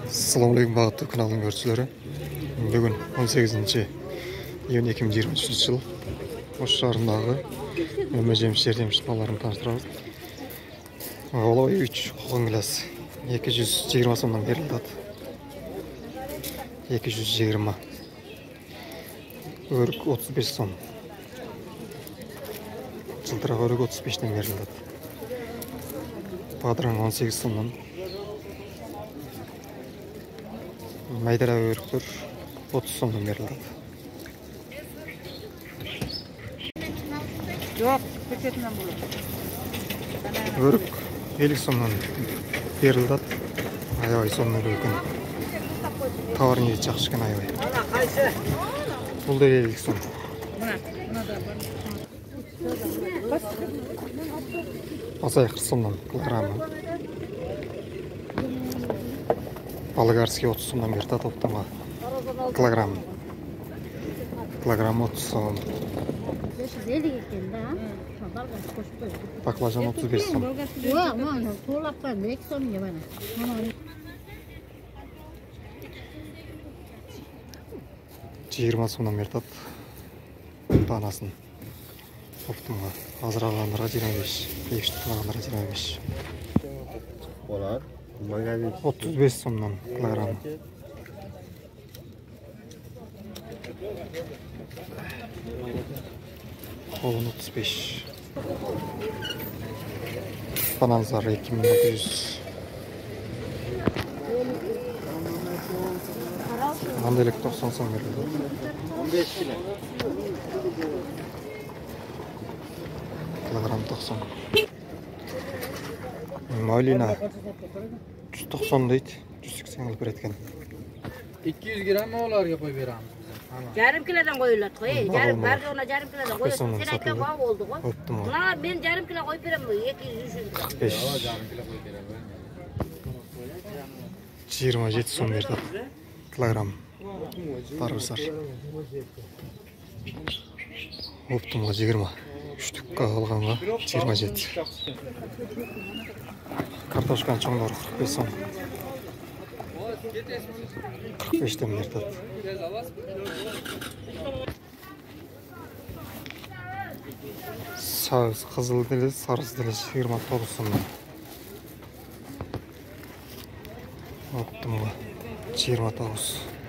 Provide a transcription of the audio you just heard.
Assalamu alaikum бағытты каналының көршілері. Бүгін 18 июнь 2023 жыл. Осы шарындағы өмір жеміс жәрдемші балаларын таныстырамыз. Олай 3 қоғын кілас 220 сомнан берілді. 220. Өрік 35 сом. Жылтырақ өрік 35-тен берілді. Падыран 18 сомнан. Майдара өріктер 30 сомнан берілді. Жоқ, көшетінен бұл. Өрік 50 сомнан берілді. Айбай сомнан үлкен. Тауар не жақсы екен айбай. Бұл да 50 сом. Асай 40 сомнан килограммы. Болгарский 30 сомнан берді топтама. Килограмм. Килограмм 30 сом. Баклажан 35 сом. 20 сомнан берді танасын. Топтама. Азырағандыра 25. Ешті 25. 35 сомнан килограмм. Қолын 35. Бананзар 2600. Манделек 90 сом берілді. 15 кило. Килограмм 90. Малина 190 дейді, 180 алып береткен. 200 грамм оларға қой берамыз. Жарым килодан қойылады ғой. Жарым бар ona жарым килодан қойылады. Сен айтқан бау болды ғой. Мына мен жарым кило қойып беремін ғой. 200-300. 45. Жарым кило қойып беремін. 27 сом берді. Килограмм. Тарбысар. Оптымға 20. Үштікке алғанға 27. Картошканы чоңдары 45 сом. 45-тен берді. Сауыз қызыл ділі, сарыз ділі 29 сомнан. Оптымға 29.